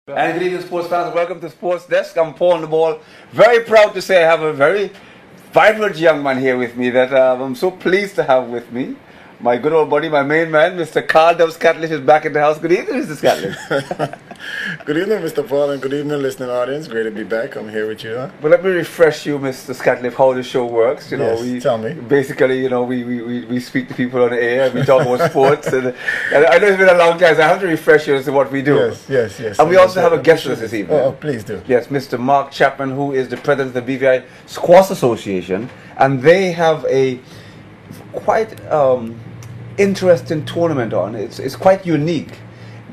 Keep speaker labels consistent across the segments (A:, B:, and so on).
A: And good evening, sports fans. Welcome to Sports Desk. I'm Paul the Ball. Very proud to say I have a very vibrant young man here with me that I'm so pleased to have with me. My good old buddy, my main man, Mr. Carl Dubs Catlish is back in the house. Good evening, Mr. Catlish.
B: Good evening, Mr. Paul, and good evening, listening audience. Great to be back. I'm here with you. Huh?
A: Well, let me refresh you, Mr. Scatliff, how the show works. You know,
B: yes, tell me.
A: Basically, you know, we speak to people on the air, we talk about sports, and I know it's been a long time, so I have to refresh you as to what we do.
B: Yes.
A: And we also have a guest with us this evening.
B: Oh, please do.
A: Yes, Mr. Mark Chapman, who is the president of the BVI Squash Association, and they have a quite interesting tournament on. It's quite unique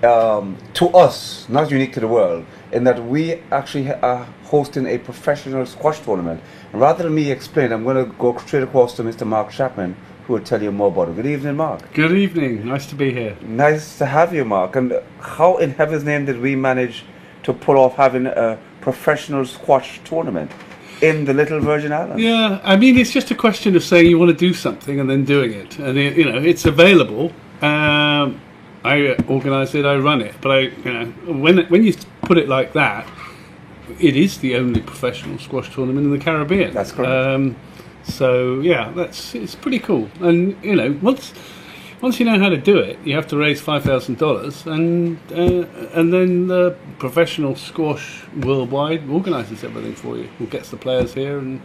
A: to us, not unique to the world, in that we actually are hosting a professional squash tournament. And rather than me explain, I'm going to go straight across to Mr. Mark Chapman, who will tell you more about it. Good evening, Mark.
C: Good evening. Nice to be here.
A: Nice to have you, Mark. And how in heaven's name did we manage to pull off having a professional squash tournament in the little Virgin Islands?
C: Yeah, I mean, it's just a question of saying you want to do something and then doing it. And, you know, it's available. I organise it, I run it. But, when you put it like that, it is the only professional squash tournament in the Caribbean.
A: That's correct.
C: So, yeah, it's pretty cool. And, you know, once you know how to do it, you have to raise $5,000, and then the professional squash worldwide organises everything for you. It gets the players here, and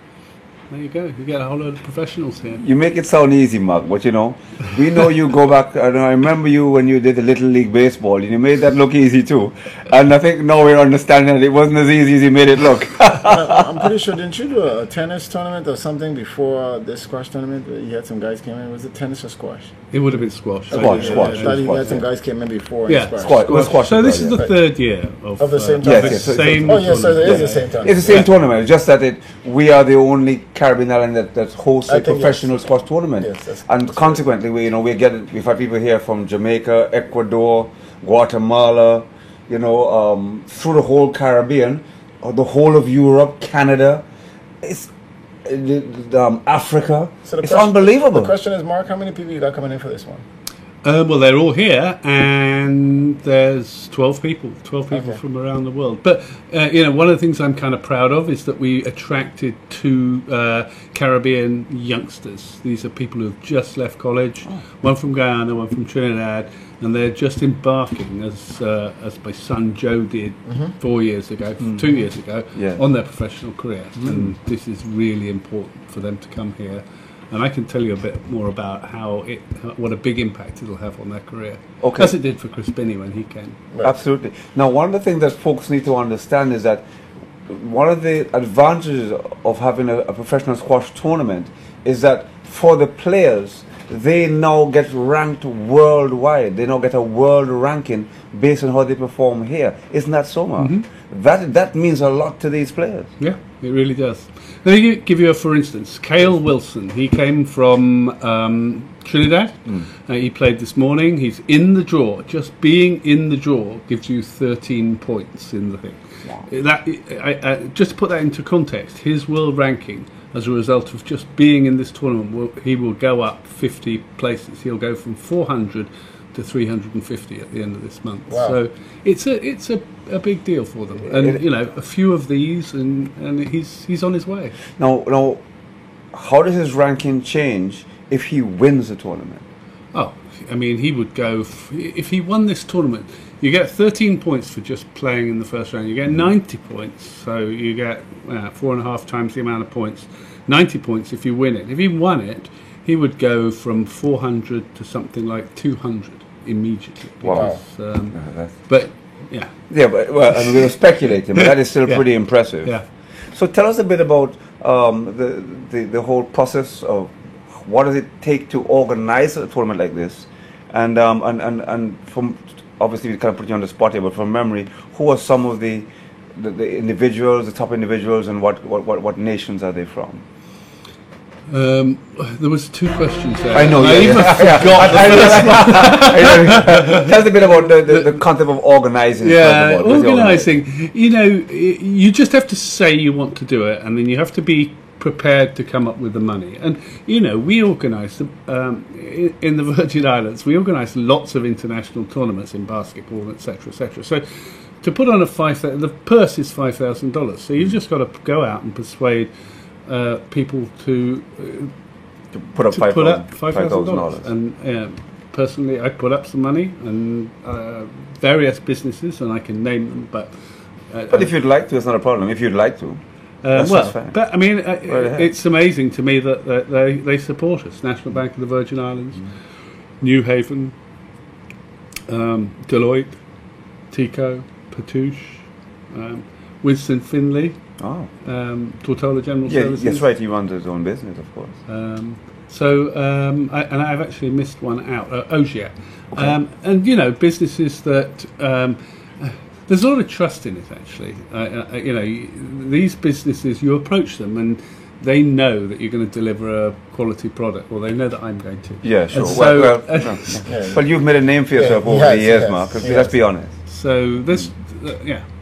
C: there you go. You get a whole load of professionals here.
A: You make it sound easy, Mark, but you know, we know you go back, and I remember you when you did the Little League Baseball, and you made that look easy too. And I think now we're understanding that it wasn't as easy as you made it look.
B: I'm pretty sure, didn't you do a tennis tournament or something before this squash tournament? You had some guys came in. Was it tennis or squash?
C: It would have been squash.
A: Squash.
B: I thought you had some guys came in before.
C: Yeah,
A: squash.
C: So this is the third year of
B: the same
C: tournament.
B: tournament.
A: Yes.
C: Same
B: Oh, yes, so it is the same tournament.
A: It's the same tournament. It's just that we are the only Caribbean island that hosts a professional squash tournament.
B: Yes,
A: and consequently, we've had people here from Jamaica, Ecuador, Guatemala, through the whole Caribbean, or the whole of Europe, Canada. It's Africa. So it's unbelievable.
B: The question is, Mark, how many people you got coming in for this one?
C: Well, they're all here, and there's 12 people from around the world. But, one of the things I'm kind of proud of is that we attracted two Caribbean youngsters. These are people who've just left college, one from Guyana, one from Trinidad, and they're just embarking, as my son Joe did 2 years ago, on their professional career. And this is really important for them to come here. And I can tell you a bit more about what a big impact it'll have on their career.
A: Okay.
C: As it did for Chris Binney when he came.
A: Right. Absolutely. Now, one of the things that folks need to understand is that one of the advantages of having a professional squash tournament is that for the players, they now get ranked worldwide. They now get a world ranking based on how they perform here. Isn't that so, Mark? That means a lot to these players.
C: Yeah, it really does. Let me give you for instance, Cale Wilson. He came from Trinidad. He played this morning. He's in the draw. Just being in the draw gives you 13 points in the thing. Wow. Just to put that into context, his world ranking as a result of just being in this tournament, he will go up 50 places. He'll go from 400 to 350 at the end of this month.
B: Wow.
C: So it's a big deal for them, and a few of these, and he's on his way.
A: Now, how does his ranking change if he wins the tournament?
C: Oh, I mean, he would go if he won this tournament. You get 13 points for just playing in the first round. You get 90 points, so you get 4.5 times the amount of points. 90 points if you win it. If he won it, he would go from 400 to something like 200 immediately.
A: Wow.
C: But yeah.
A: Yeah, but we were speculating, but that is still pretty impressive.
C: Yeah.
A: So tell us a bit about the whole process of what does it take to organize a tournament like this, and from obviously we kind of put you on the spot here, but from memory, who are some of the individuals, the top individuals, and what nations are they from?
C: There was 2 questions there.
A: I know.
C: I even forgot the first one.
A: Tell us a bit about the concept of organising.
C: Yeah, organising. You just have to say you want to do it, and then you have to be prepared to come up with the money. And we organised in the Virgin Islands. We organised lots of international tournaments in basketball, etc., etc. So to put on the purse is $5,000. So you've just got to go out and persuade people to
A: put up
C: $5,000. And personally, I put up some money, and various businesses, and I can name them. But
A: if you'd like to, it's not a problem. If you'd like to.
C: But I mean, it's amazing to me that they support us. National Bank of the Virgin Islands, New Haven, Deloitte, Tico, Patouche, Winston Finley, Tortola General Services.
A: Yes, right. He runs his own business, of course.
C: I've actually missed one out. Ogier, and businesses that. There's a lot of trust in it, actually. These businesses, you approach them and they know that you're going to deliver a quality product, or they know that I'm going to.
A: Yeah, sure.
C: So,
A: well, you've made a name for yourself over the years, Mark. Let's be honest.
C: So this,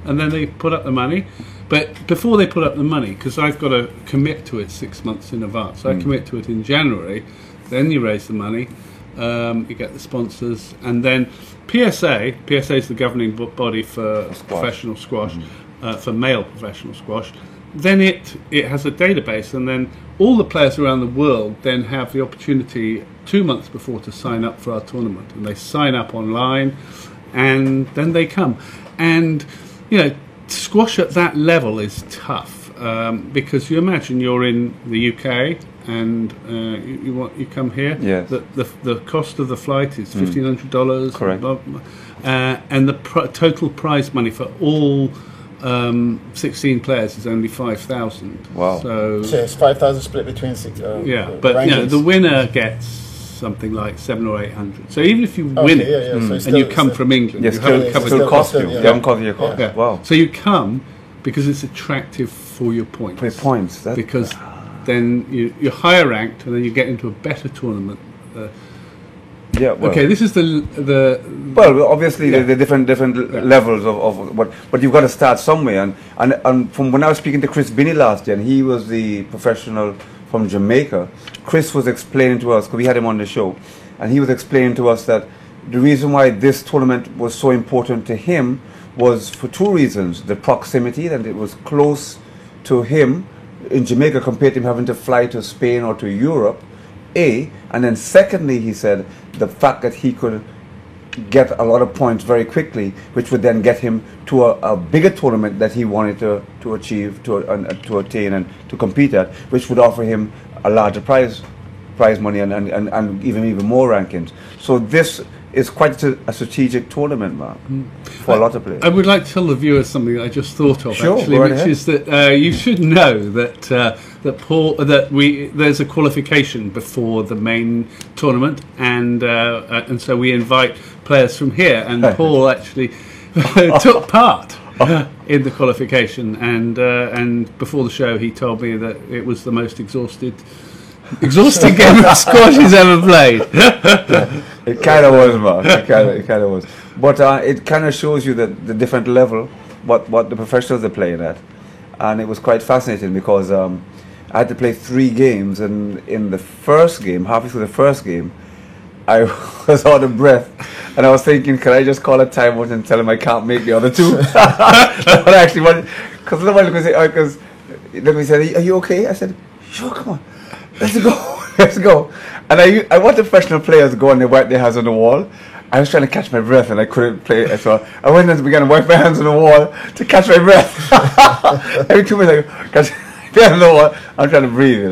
C: and then they put up the money. But before they put up the money, because I've got to commit to it 6 months in advance, so I commit to it in January, then you raise the money, you get the sponsors, and then PSA is the governing body for professional squash, for male professional squash. Then it has a database, and then all the players around the world then have the opportunity 2 months before to sign up for our tournament, and they sign up online, and then they come. And squash at that level is tough, because you imagine you're in the UK and you come here.
A: Yes.
C: The cost of the flight is $1,500.
A: Correct.
C: And the total prize money for all 16 players is only $5,000.
A: Wow.
B: So it's 5,000 split between six.
C: But the winner gets something like 700 or 800. So even if you win it,
B: so
C: and you come from England,
A: you haven't cost you. You haven't covered your cost.
C: Yeah.
A: Wow.
C: So you come because it's attractive for your points.
A: For your points.
C: Because then you're higher ranked, and then you get into a better tournament. This is the
A: obviously the different levels of what, but you've got to start somewhere. And from when I was speaking to Chris Binney last year, and he was the professional from Jamaica, Chris was explaining to us, because we had him on the show, and he was explaining to us that the reason why this tournament was so important to him was for two reasons: the proximity, that it was close to him in Jamaica compared to him having to fly to Spain or to Europe, and then secondly, he said, the fact that he could get a lot of points very quickly, which would then get him to a bigger tournament that he wanted to achieve, to attain and to compete at, which would offer him a larger prize money and even more rankings. So this is quite a strategic tournament, Mark, for a lot of players.
C: I would like to tell the viewers something that I just thought of, actually, which is that you should know that there's a qualification before the main tournament, and so we invite players from here, and Paul actually took part in the qualification, and before the show he told me that it was the most exhausting game of squash he's ever played.
A: It kind of was, Mark. It kind of was. But it kind of shows you the different level, what the professionals are playing at. And it was quite fascinating because I had to play 3 games, and in the first game, halfway through the first game, I was out of breath, and I was thinking, can I just call a timeout and tell him I can't make the other 2? But I actually wanted, because nobody could say, because he said, are you okay? I said, sure, come on. Let's go. And I want the professional players to go and they wipe their hands on the wall. I was trying to catch my breath and I couldn't play, so I went and began to wipe my hands on the wall to catch my breath. Every 2 minutes I catch my hands on the wall. I'm trying to breathe,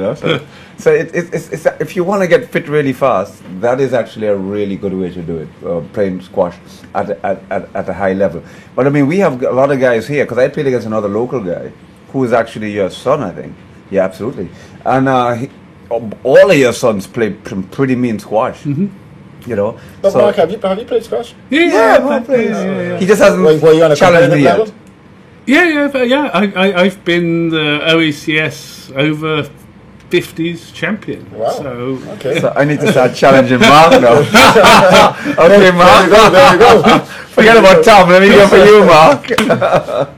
A: So it's if you want to get fit really fast, that is actually a really good way to do it, playing squash at a high level. But I mean, we have a lot of guys here, because I played against another local guy who is actually your son, I think. Yeah, absolutely. And all of your sons play some pretty mean squash.
B: But so, Mark, have you played squash?
C: Yeah.
A: He just hasn't challenged me yet.
C: Yeah. I've been the OECS over 50s champion.
B: Wow.
C: So,
B: Okay.
A: So I need to start challenging Mark now. Okay, Mark.
B: There you go.
A: Forget about Tom. Let me go for you, Mark.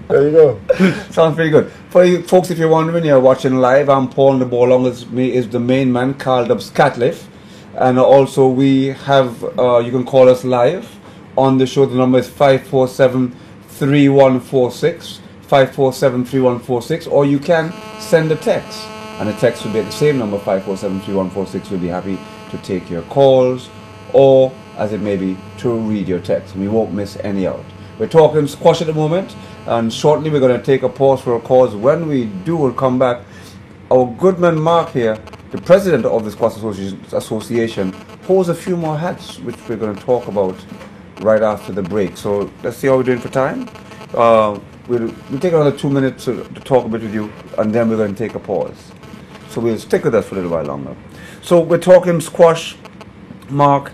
B: There you go.
A: Sounds pretty good. For you folks, if you're wondering, you're watching live. I'm Paul, and the ball along with me is the main man, Carl Dubs Catliff. And also we have, you can call us live on the show. The number is 547-3146, 547-3146, or you can send a text. And the text will be at the same number, 547-3146. We'll be happy to take your calls, or as it may be, to read your text. We won't miss any out. We're talking squash at the moment, and shortly we're going to take a pause for a cause. When we do, we'll come back. Our good man Mark here, the president of the Squash Association, holds a few more hats, which we're going to talk about right after the break. So let's see how we're doing for time. We'll take another 2 minutes to talk a bit with you, and then we're going to take a pause. So we'll stick with us for a little while longer. So we're talking squash, Mark.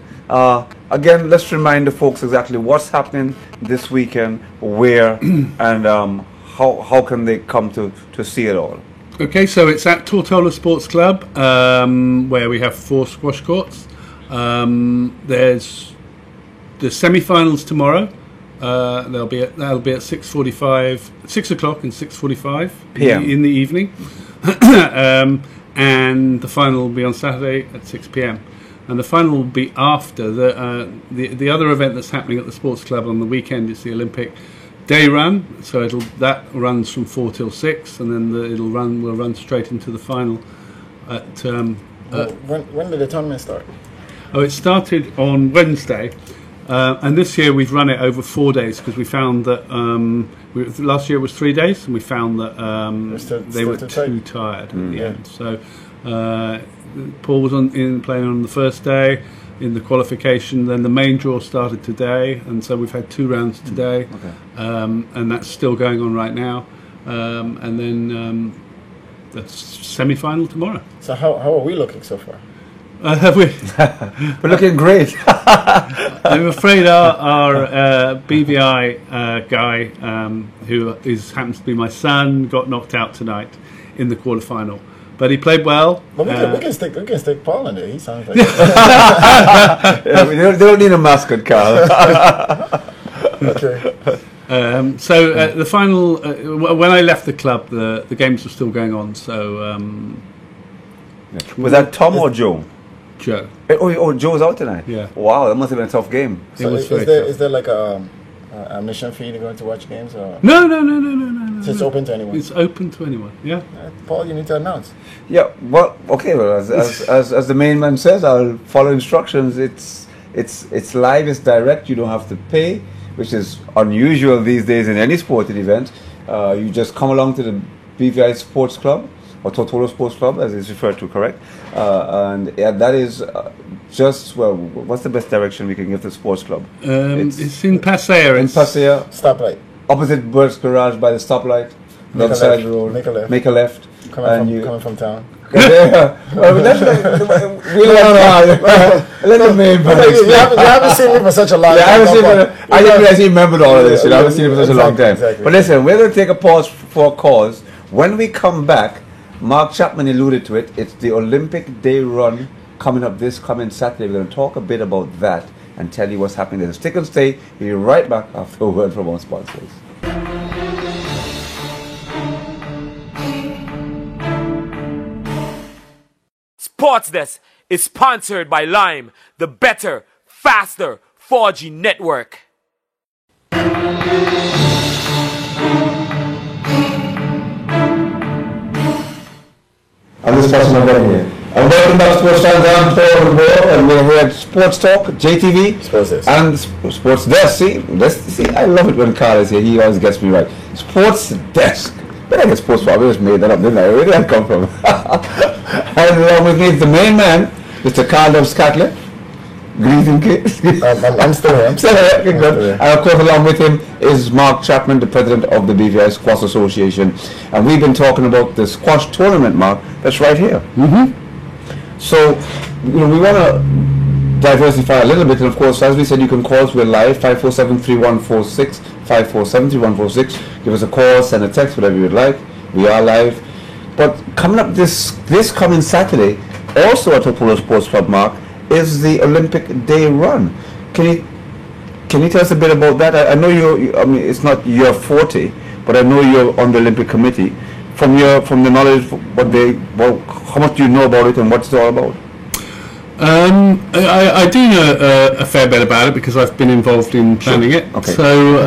A: Again, let's remind the folks exactly what's happening this weekend, where, and how can they come to see it all.
C: okay, so it's at Tortola Sports Club, where we have 4 squash courts. There's the semi-finals tomorrow. That'll be at 6 o'clock and 6:45
A: PM.
C: in the evening, and the final will be on Saturday at 6 p.m. And the final will be after the other event that's happening at the sports club on the weekend. Is the Olympic day run. So that runs from 4 till 6, and then we'll run straight into the final.
B: When did the tournament start?
C: Oh, it started on Wednesday. And this year we've run it over 4 days because we found that last year it was 3 days, and we found that they were too tired at the end. So Paul was playing on the first day in the qualification. Then the main draw started today, and so we've had 2 rounds today, and that's still going on right now. And then the semi-final tomorrow.
B: So how are we looking so far?
A: We're looking great.
C: I'm afraid our BVI guy, who happens to be my son, got knocked out tonight in the quarterfinal. But he played well.
B: But we can stick Paul in there. He sounds like
A: They don't need a mascot, Carl.
B: okay.
C: So the final, when I left the club, the games were still going on. So
A: Was that Tom or Joe?
C: Joe.
A: Oh, Joe's out tonight.
C: Yeah.
A: Wow, that must have been a tough game.
C: It
B: So
C: was very
B: is there like a admission fee to go to watch games, or
C: No.
B: so it's open to anyone?
C: It's open to anyone. Yeah.
B: Paul, you need to announce.
A: Yeah. Well, okay. Well, as the main man says, I'll follow instructions. It's live. It's direct. You don't have to pay, which is unusual these days in any sporting event. You just come along to the BVI Sports Club, or Tortola Sports Club, as it's referred to, correct? And that is just, well, what's the best direction we can give the sports club?
C: It's in Paseo.
A: In Paseo,
B: Stoplight.
A: opposite Burt's Garage by the stoplight, the other side of the road.
B: Make a left.
A: Coming
B: Coming from town.
A: Let the main man
B: You haven't seen me for such a long time.
A: I didn't realize he remembered all of this. I haven't seen him for such a long time.
B: Exactly.
A: But listen, we're going to take a pause for a cause. When we come back, Mark Chapman alluded to it. It's the Olympic Day run coming up this coming Saturday. We're going to talk a bit about that and tell you what's happening there. Stick and stay. We'll be right back after a word from our sponsors.
D: Sports Desk is sponsored by Lime, the better, faster 4G network.
A: I'm just touching my button here. And welcome back to Sports Fans. I'm Paul Moore, and we're here at Sports Talk, JTV,
B: Sports Desk.
A: and Sports Desk. See, I love it when Carl is here. He always gets me right. Sports Desk. Where did I get Sports Talk? I just made that up, didn't I? Where did that come from? And along with me is the main man, Mr. Carl Dubs Catliff. Greeting, kid.
B: I'm still here.
A: Okay, good. And of course, along with him is Mark Chapman, the president of the BVI Squash Association. And we've been talking about the squash tournament, Mark, that's right here. So, we want to diversify a little bit. And of course, as we said, you can call us. We're live, 547-3146, 547-3146. Give us a call, send a text, whatever you would like. We are live. But coming up this coming Saturday, also at Tortola Sports Club, Mark, is the Olympic Day Run. Can you tell us a bit about that? I know I mean, it's not your forte, but I know you're on the Olympic Committee. From the knowledge, how much do you know about it and what it's all about?
C: I do know a fair bit about it because I've been involved in planning it.
A: Okay.
C: So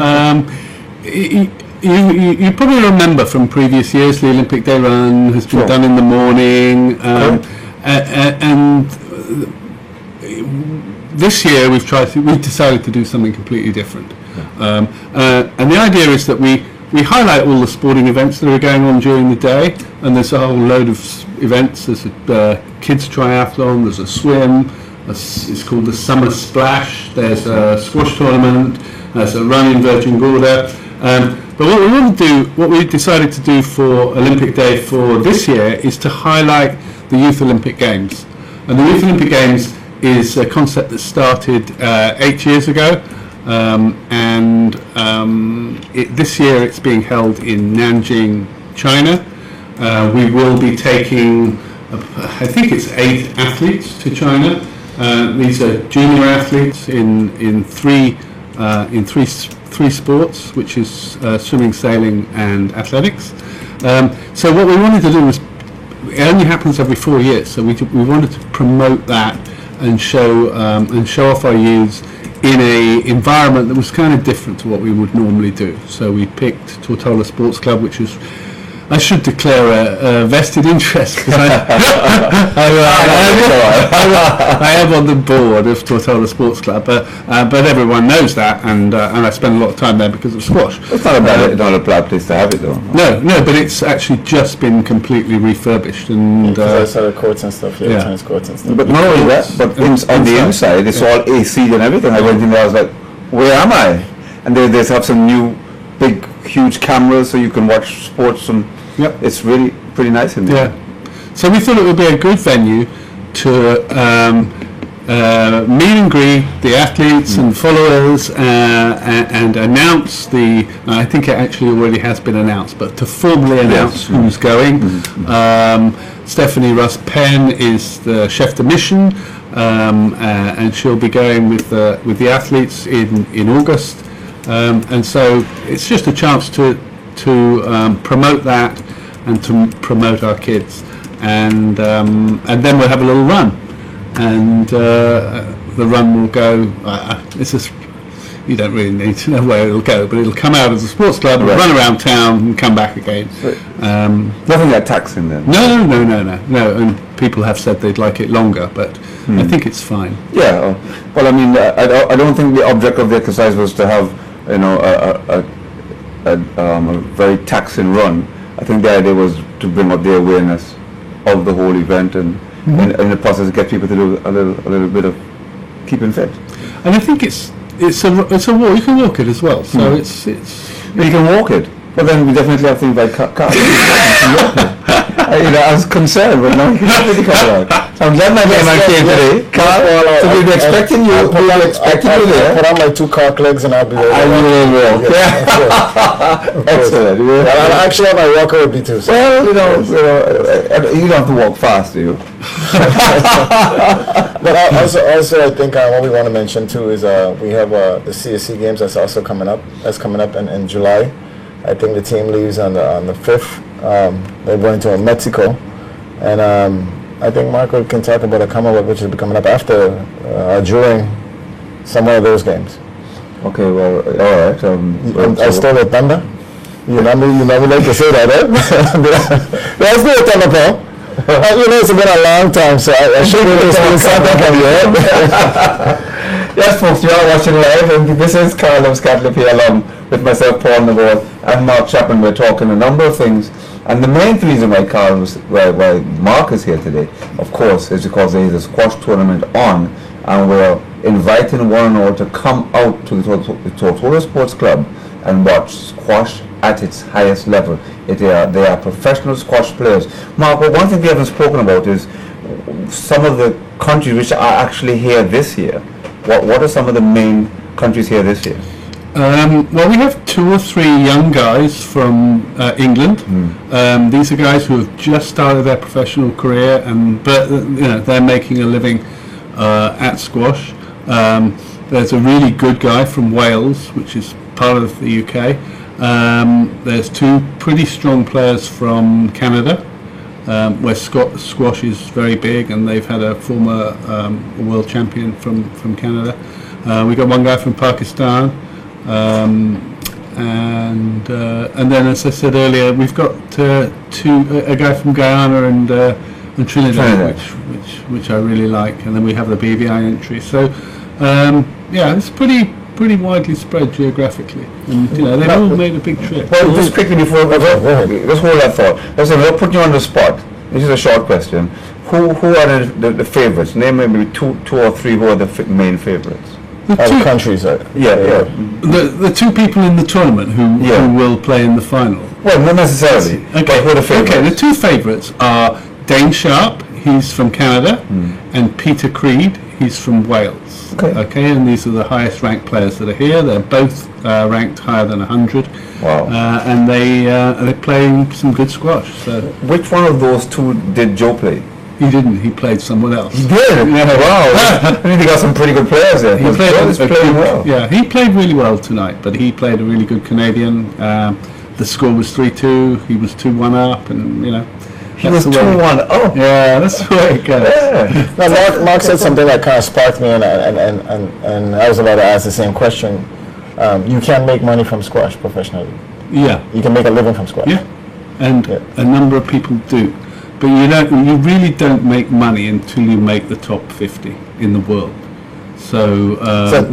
C: you probably remember from previous years the Olympic Day Run has been done in the morning, and this year we've decided to do something completely different. And the idea is that we highlight all the sporting events that are going on during the day, and there's a whole load of events. There's a kids triathlon, there's a swim, it's called the Summer Splash, there's a squash tournament, there's a run in Virgin Gorda. But what we decided to do for Olympic Day for this year is to highlight the Youth Olympic Games. And the Youth Olympic Games is a concept that started 8 years ago. This year it's being held in Nanjing, China. We will be taking, I think it's 8 athletes to China. These are junior athletes in three sports, which is swimming, sailing, and athletics. So what we wanted to do was, it only happens every 4 years, so we wanted to promote that and show off our youths in a environment that was kind of different to what we would normally do. So we picked Tortola Sports Club, which is, I should declare a vested interest because I am on the board of Tortola Sports Club, but everyone knows that, and I spend a lot of time there because of squash.
A: It's not a bad place to have it, though.
C: No, but it's actually just been completely refurbished, and
B: I saw the courts and stuff, tennis courts and stuff.
A: But not only that, but on the inside, it's all AC'd and everything. I went in there, I was like, where am I? And they have some new big, huge cameras so you can watch sports, and it's really pretty nice in there.
C: Yeah. So we thought it would be a good venue to meet and greet the athletes and followers and announce I think it actually already has been announced, but to formally announce who's going. Stephanie Russ Penn is the chef de mission, and she'll be going with the athletes in August. And so it's just a chance to promote that and to promote our kids, and then we'll have a little run, and the run will go. You don't really need to know where it'll go, but it'll come out as a sports club, run around town, and come back again.
A: Nothing like taxing then.
C: No. And people have said they'd like it longer, but I think it's fine.
A: Yeah. Well, I mean, I don't think the object of the exercise was to have a very taxing run. I think the idea was to bring up the awareness of the whole event, and in the process get people to do a little bit of keeping fit.
C: And I think it's a walk. You can walk it as well, so it's
A: you can walk it. But then we definitely have to invite cars. I was concerned, but now you can really come out. So I'm glad my man came today. Carl, so we'll be expecting you. We'll be expecting you there.
B: Put on my 2 cock legs and I'll be there.
A: I will walk. Excellent.
B: Well, actually, my walker would be too. So.
A: Well, you don't have to walk fast, do you?
B: But also, I think what we want to mention too is we have the CSC games that's also coming up. That's coming up in July. I think the team leaves on the 5th. They're going to Mexico, and I think Marco can talk about a Commonwealth which will be coming up after during some of those games.
A: Okay, well, all right.
B: I stole the thunder. You never like to say that, eh? Let's do it, Thunder Paul. It's been a long time, so I should really steal something from you.
A: Yes, folks, you are watching live, and this is Carl of Scotland here along with myself, Paul Navarro, and Mark Chapman. We're talking a number of things, and the main reason why why Mark is here today, of course, is because there is a squash tournament on, and we're inviting one and all to come out to the Tortola Sports Club and watch squash at its highest level. They are professional squash players. Mark, well, one thing we haven't spoken about is some of the countries which are actually here this year. What are some of the main countries here this year?
C: Well, we have 2 or 3 young guys from England. These are guys who have just started their professional career, but they're making a living at squash. There's a really good guy from Wales, which is part of the UK. There's 2 pretty strong players from Canada, where squash is very big, and they've had a former world champion from Canada. We got 1 guy from Pakistan. And then, as I said earlier, we've got a guy from Guyana and Trinidad, which I really like, and then we have the BVI entry. So it's pretty widely spread geographically, and they've all made a big trip.
A: Well, just quickly before let's hold that thought. Listen, we'll put you on the spot. This is a short question. Who are the favourites? Name maybe two or 3 who are the main favourites.
B: Other countries,
C: The 2 people in the tournament who will play in the final.
A: Well, not necessarily.
C: Okay,
A: who are the favourites?
C: Okay, the 2 favourites are Dane Sharp, he's from Canada, and Peter Creed, he's from Wales. Okay, and these are the highest ranked players that are here. They're both ranked higher than 100.
A: Wow.
C: And they're playing some good squash. So.
A: Which one of those 2 did Joe play?
C: He didn't. He played someone else.
A: He did?
C: Yeah.
A: Wow. I think they got some pretty good players there.
C: He played
A: well.
C: Yeah, he played really well tonight, but he played a really good Canadian. The score was 3-2. He was 2-1 up, and
A: he was 2-1 up.
C: Yeah, that's the way it goes.
A: Yeah.
B: Now, Mark said something that kind of sparked me, and I was about to ask the same question. You can make money from squash professionally.
C: Yeah.
B: You can make a living from squash.
C: Yeah, and a number of people do. But you really don't make money until you make the top 50 in the world. So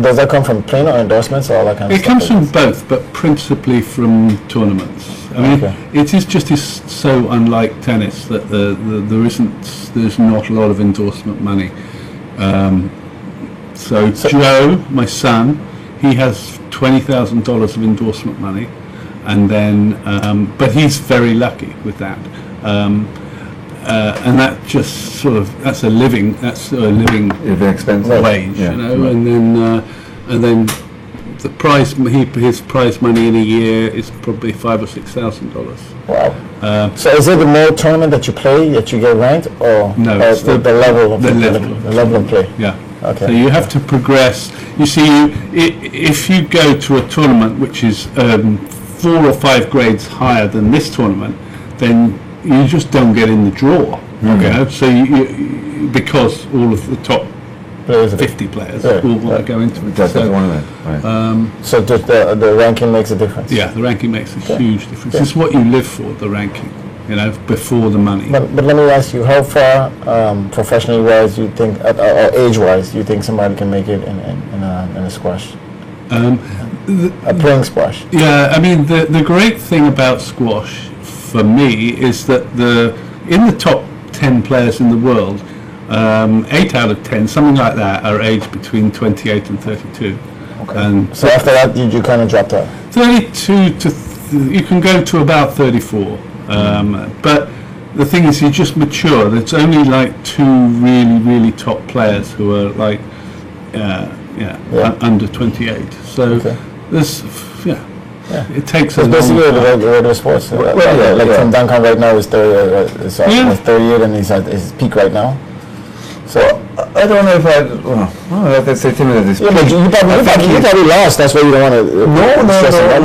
B: does that come from playing or endorsements or all that kind of
C: stuff? It comes from both, but principally from tournaments. I mean, it is just so unlike tennis that there's not a lot of endorsement money. So Joe, my son, he has $20,000 of endorsement money, and then but he's very lucky with that. And that just that's a living
A: expensive
C: wage, and then the prize his prize money in a year is probably $5,000 or $6,000.
B: Wow. So is it the more tournament that you play that you get ranked, or
C: no?
B: It's the level of play.
C: Yeah.
B: Okay.
C: So you have to progress. You see, if you go to a tournament which is 4 or 5 grades higher than this tournament, then you just don't get in the draw. Okay. So you because all of the top 50 players will want to go into it.
A: That's one of them. Right.
B: So the ranking makes a difference.
C: Yeah, the ranking makes a huge difference. It's what you live for, the ranking. Before the money.
B: But let me ask you, how far professionally wise you think, or age wise, you think somebody can make it in a squash? Playing squash.
C: Yeah, I mean the great thing about squash for me is that in the top 10 players in the world, 8 out of 10, something like that, are aged between 28 and 32.
B: Okay. And so after that, you kind of dropped out.
C: 32 to you can go to about 34. But the thing is, you just mature. There's only like 2 really, really top players who are like, under 28. So there's, it takes.
B: It's basically the regular sports. From Duncan right now is 38, and he's at his peak right now. So
A: I don't know if let's say Tim at this peak.
B: But you probably lost. That's why you don't want to.
A: No.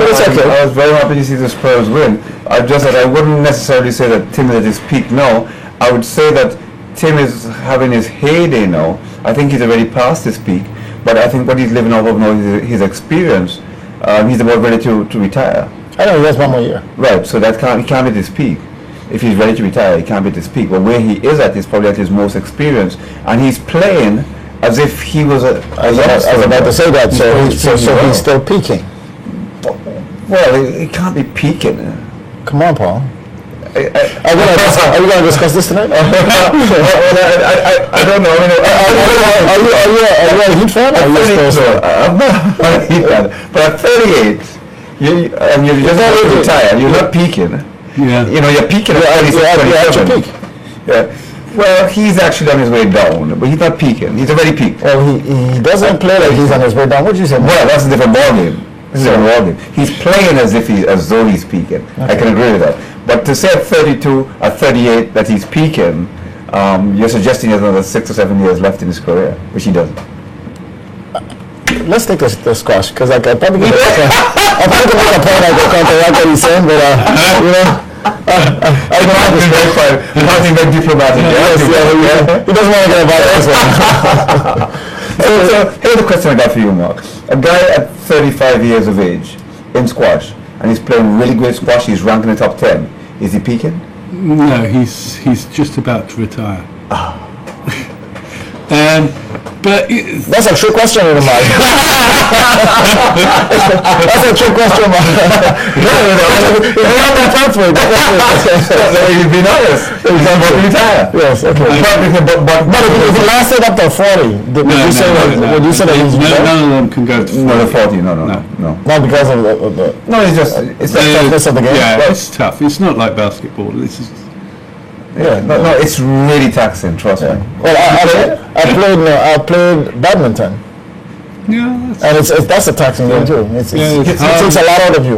A: It's okay. I was very happy to see the Spurs win. I just said I wouldn't necessarily say that Tim is at his peak now. I would say that Tim is having his heyday now. I think he's already past his peak, but I think what he's living off of now is his experience. He's about ready to retire.
B: I know he has 1 more year.
A: Right, so he can't be at his peak. If he's ready to retire, he can't be at his peak. But where he is at is probably at his most experience, and he's playing as if he was a.
B: I was about to say that. So he's still peaking.
A: Well, he can't be peaking.
B: Come on, Paul. Are we going to discuss this tonight?
A: I don't know.
B: Are you a Heat fan?
A: I'm not a Heat fan. But at 38, you're just about to retire. You're not peaking.
C: Yeah.
A: You're peaking at
B: 27.
A: Yeah. Well, he's actually on his way down, but he's not peaking. He's already peaked.
B: Well, he doesn't play like he's on his way down. What did you say?
A: Well, that's a different ballgame. This is a raw game. He's playing as though he's peaking. I can agree with that. But to say at 32, at 38 that he's peaking, you're suggesting he has another 6 or 7 years left in his career, which he doesn't.
B: Let's take the squash, because I probably can make a point I can counteract what he's saying, but you know, I don't have this very far.
A: Nothing very diplomatic.
B: He doesn't want to get involved in this one.
A: So here's a question I got for you, Mark. A guy at 35 years of age in squash, and he's playing really great squash. He's ranked in the top 10. Is he peaking?
C: No, he's just about to retire. But
B: that's a trick question, Mike. That's a trick question, Mike.
A: You've been honest. He's about to retire.
B: Yes, okay. But if he lasted up to 40, would you say that he's
C: none of them can go to 40.
A: No, 40, no.
B: Not because of the
A: no, it's the toughness of the game.
C: Yeah, it's tough. It's not like basketball. This is...
A: Yeah, no, it's really taxing. Trust me.
B: Well, I played badminton.
C: Yeah,
B: and that's a taxing game too. It takes a lot out of you.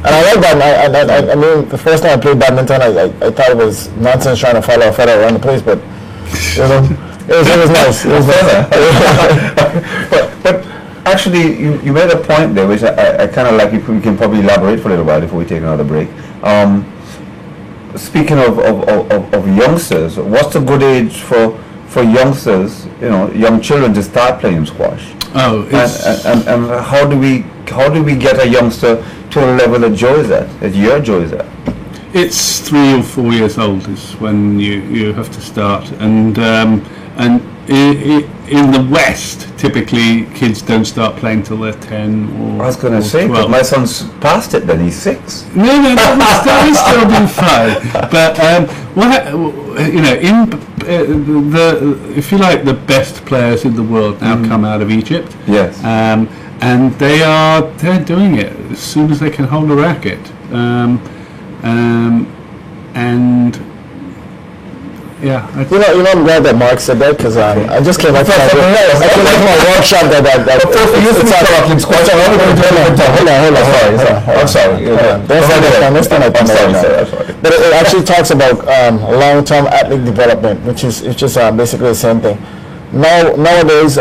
B: And I like that. I mean, the first time I played badminton, I thought it was nonsense trying to follow a feather around the place, but you know, it was nice. It was nice.
A: but actually, you made a point there, which I kind of like. We can probably elaborate for a little while before we take another break. Speaking of youngsters, what's a good age for youngsters, young children to start playing squash?
C: Oh,
A: and how do we get a youngster to a level that enjoys that you enjoys that?
C: It's 3 or 4 years old is when you have to start, and in the West, typically kids don't start playing till they're 10 or
A: I was going to say,
C: 12.
A: My son's past it then, he's 6.
C: No, that would still be fine. But if you like, the best players in the world now come out of Egypt.
A: Yes.
C: And they're doing it as soon as they can hold a racket. And yeah,
B: I'm glad that Mark said that, because I just came back from my workshop that But it actually talks about long-term athlete development, which is basically the same thing. Nowadays,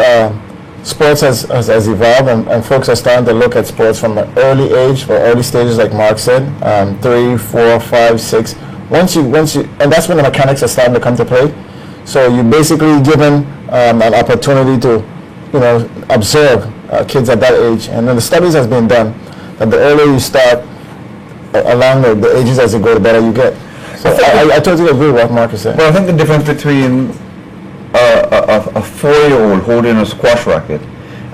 B: sports has evolved, and folks are starting to look at sports from an early age, or early stages, like Mark said, 3, 4, 5, 6. Once you, and that's when the mechanics are starting to come to play. So you're basically given an opportunity to, observe kids at that age. And then the studies has been done that the earlier you start, along the ages as you go, the better you get. So I totally agree with what Mark is saying.
A: Well, I think the difference between a 4-year-old holding a squash racket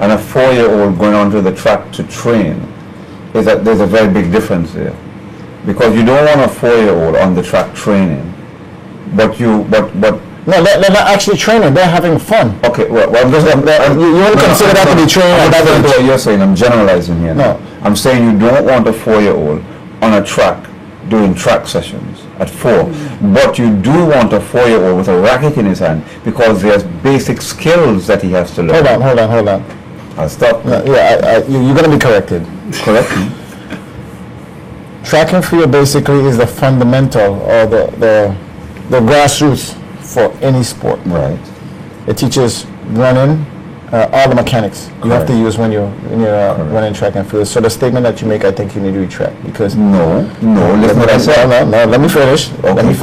A: and a 4-year-old going onto the track to train is that there's a very big difference there. Because you don't want a 4-year-old on the track training, but no,
B: they're not actually training. They're having fun.
A: Okay, well,
B: you won't consider that to be training.
A: That's what you're saying. I'm generalizing here. No, I'm saying you don't want a 4-year-old on a track doing track sessions at 4, but you do want a 4-year-old with a racket in his hand, because there's basic skills that he has to learn.
B: Hold on.
A: I'll stop.
B: No, you're going to be corrected.
A: Correct.
B: Track and field basically is the fundamental, or the grassroots for any sport.
A: Right.
B: It teaches running, all the mechanics you have to use when you're running track and field. So the statement that you make, I think you need to retract, because
A: no. Listen what I said.
B: No. Let me finish.
A: Okay,
B: Let me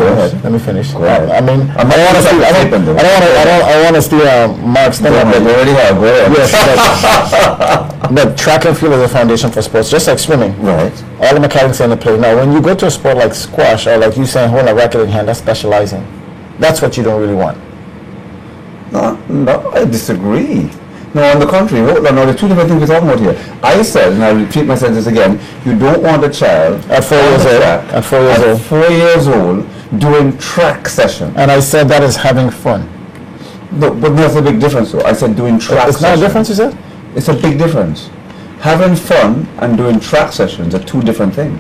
B: finish.
A: Go ahead.
B: I want to steal Mark's thing.
A: You already have. Go ahead.
B: Yes. But track and field is the foundation for sports, just like swimming.
A: Right.
B: All the mechanics are in the play. Now, when you go to a sport like squash, or like you saying holding a racket in hand, that's specializing. That's what you don't really want.
A: No, I disagree. No, on the contrary. No, there's two different things we're talking about here. I said, and I'll repeat my sentence again, you don't want a child
B: at 4 years old
A: doing track session.
B: And I said that is having fun.
A: No, but there's a big difference though. I said doing track
B: sessions. It's not a difference, you said?
A: It's a big difference. Having fun and doing track sessions are two different things.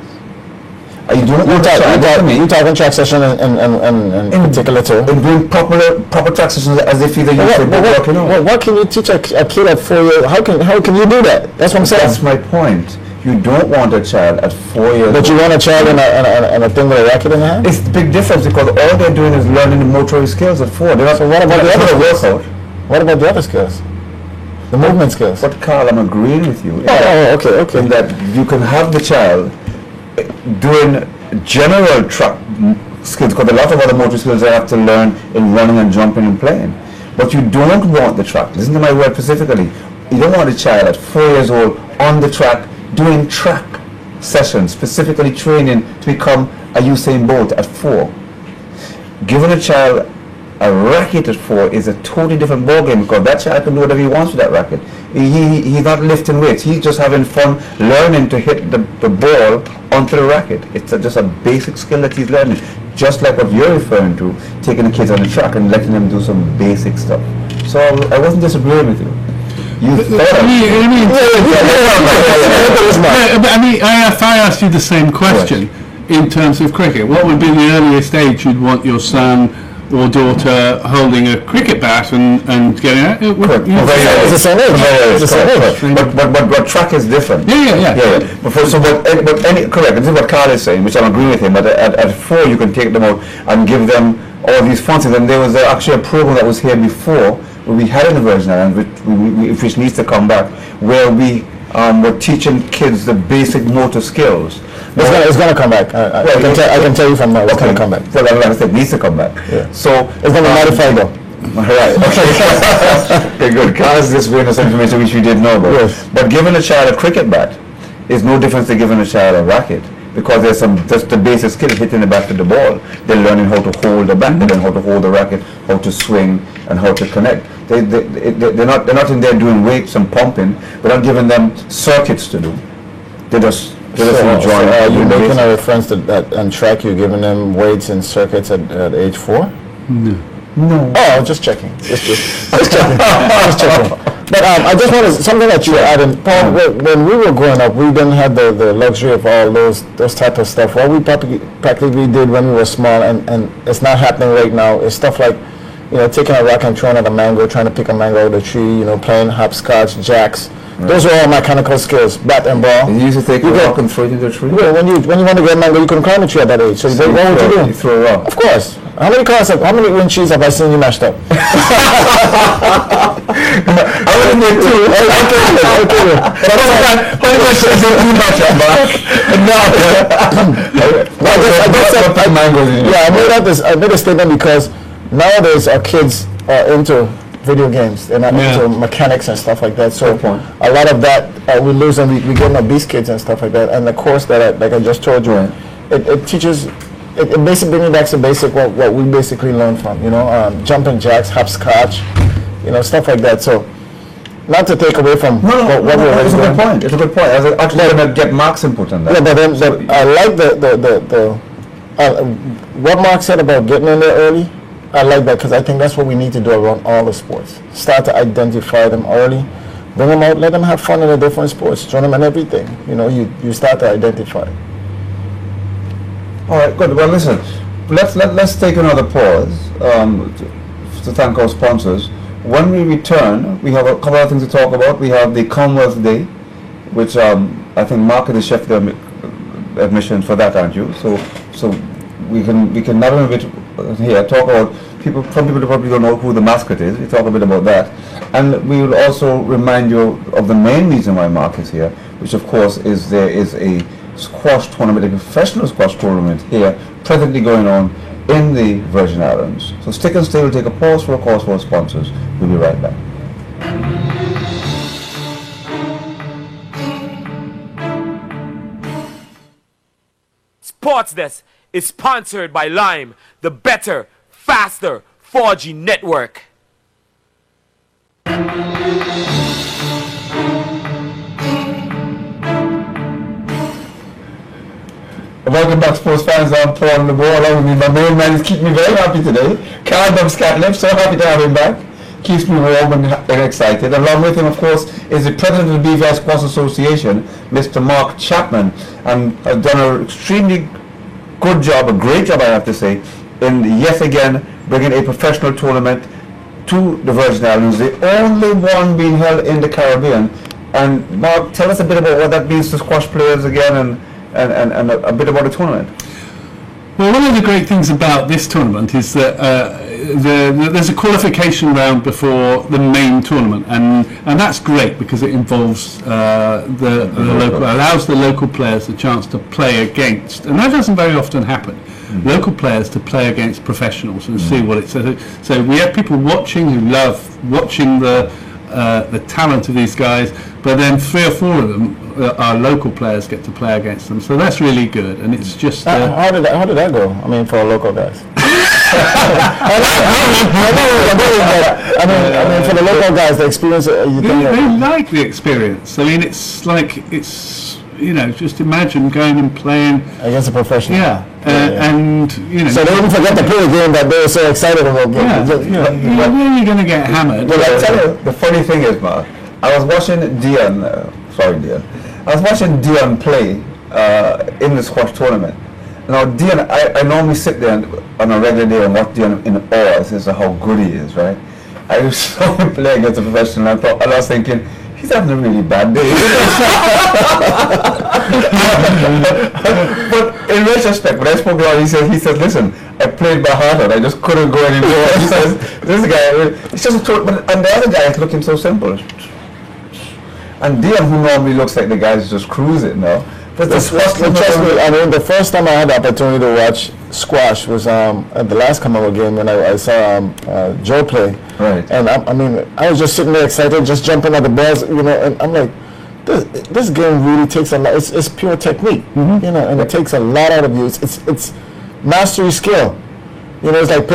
A: You talking track session in particular too? And doing proper track sessions as if either
B: what can you teach a kid at 4 years? How can you do that? That's what I'm saying.
A: That's my point. You don't want a child at 4 years
B: But
A: old.
B: you want a child in a thing with a racket in the hand?
A: It's the big difference because all they're doing is learning the motor skills at 4. They're not,
B: So what about the
A: it's not a
B: other skills?
A: workout.
B: What about the other skills? The movement skills?
A: But Carl, I'm agreeing with you.
B: Okay.
A: In that you can have the child doing general track skills, because a lot of other motor skills they have to learn in running and jumping and playing. But you don't want the track. Listen to my word specifically. You don't want a child at 4 years old on the track doing track sessions, specifically training to become a Usain Bolt at 4. Giving a child a racket at 4 is a totally different ballgame, because that child can do whatever he wants with that racket. He's not lifting weights. He's just having fun learning to hit the ball onto the racket. It's just a basic skill that he's learning. Just like what you're referring to, taking the kids on the track and letting them do some basic stuff. So I wasn't disagreeing with you. You thought
C: if I asked you the same question in terms of cricket, what would be the earliest age you'd want your son or daughter holding a cricket bat and getting out?
A: Correct.
B: It's the same age. It's the same age.
A: But track is different.
C: Yeah.
A: But correct. This is what Carl is saying, which I'm agreeing with him. But at 4, you can take them out and give them all these functions. And there was actually a program that was here before, where we had in the Virgin Islands, which needs to come back, where we were teaching kids the basic motor skills.
B: It's going to come back. I can tell you from now. It's going to come back.
A: Well, like I said, it needs to come back.
B: Yeah.
A: So
B: it's going to be modified though.
A: Right. Okay, good. Carl is just bringing us information which we didn't know about.
B: Yes.
A: But giving a child a cricket bat is no different than giving a child a racket, because there's just the basic skill hitting the bat with the ball. They're learning how to hold the bat, they're learning how to hold the racket, how to swing, and how to connect. They're not in there doing weights and pumping. We're not giving them circuits to do. They're just enjoying.
B: Are you making a reference to that on track? You're giving them weights and circuits at age 4?
A: No.
B: Oh, just checking. Just checking. Just checking. But I just wanted something that you were adding, Paul. When we were growing up, we didn't have the luxury of all those type of stuff. What we practically did when we were small, and it's not happening right now, is stuff like, taking a rock and throwing at a mango, trying to pick a mango out of the tree, playing hopscotch, jacks. Right. Those are all mechanical skills, bat and ball.
A: You used to take a rock and throw it into the tree?
B: Yeah, when you want to get a mango, you couldn't climb a tree at that age. So what would you do?
A: You throw a rock.
B: Of course. How many wind cheese have I seen you mashed up? I wouldn't get two. I'll kill you. But I made a statement because nowadays our kids are into video games. They're not into mechanics and stuff like that. So a lot of that we lose, and we get obese kids and stuff like that. And the course that I just told you, it teaches. It basically brings back to basic what we basically learned from, jumping jacks, hopscotch, stuff like that. So, not to take away from what we're already
A: it's a
B: doing.
A: good point. It's a good point. I was actually going to get Mark's input on that.
B: Yeah, but then I like the what Mark said about getting in there early. I like that, because I think that's what we need to do around all the sports. Start to identify them early, bring them out, let them have fun in the different sports, join them in everything. You start to identify.
A: All right, good. Well, listen, let's take another pause to thank our sponsors. When we return, we have a couple of things to talk about. We have the Commonwealth Day, which I think Mark is the chef of admission for that, aren't you? So we can nab a bit here, talk about some people probably don't know who the mascot is. We talk a bit about that, and we will also remind you of the main reason why Mark is here, which of course is there is a squash tournament, a professional squash tournament here presently going on in the Virgin Islands. So stick and stay. We'll take a pause for a call for our sponsors. We'll be right back.
D: Sports Desk is sponsored by Lime, the better, faster 4G network.
A: Welcome back to Sports Fans. I'm Paul LeBeau. Along with me, my main man is keeping me very happy today. Carl Dubs-Catlett, so happy to have him back. Keeps me warm and excited. Along with him, of course, is the president of the BVI Squash Association, Mr. Mark Chapman, and has done an extremely good job, a great job, I have to say, in yet again bringing a professional tournament to the Virgin Islands, the only one being held in the Caribbean And Mark, tell us a bit about what that means to squash players again, and a bit about the tournament.
C: Well, one of the great things about this tournament is that there's a qualification round before the main tournament, and that's great because it involves the local, allows the local players the chance to play against, and that doesn't very often happen. Local players to play against professionals and see what it's. So we have people watching who love watching the talent of these guys, but then 3 or 4 of them, our local players, get to play against them. So that's really good, and it's just.
B: How did that go? I mean, for our local guys. I mean, for the local guys, the experience.
C: They like the experience. I mean, it's just imagine going and playing
B: against a professional.
C: Yeah, and
B: So they didn't forget to play a game that they were so excited about.
C: You're going to get hammered.
A: Well, I tell you, the funny thing is, Mark, I was watching Dion. I was watching Dion play in the squash tournament. Now, Dion, I normally sit there on a regular day and watch Dion in awe as to how good he is, right? I saw him play against a professional, and I was thinking, he's having a really bad day. But in retrospect, when I spoke to him, he said, listen, I played by heart and I just couldn't go anymore. He says, this guy, it's just and the other guy is looking so simple. And Dion, who normally looks like the guy's just cruising now. But
B: trust me, I mean, the first time I had the opportunity to watch squash was at the last Commonwealth game when I saw Joe play.
A: Right.
B: And I was just sitting there excited, just jumping at the balls, and I'm like, this game really takes a lot. It's pure technique, and it takes a lot out of you. It's mastery skill. It's like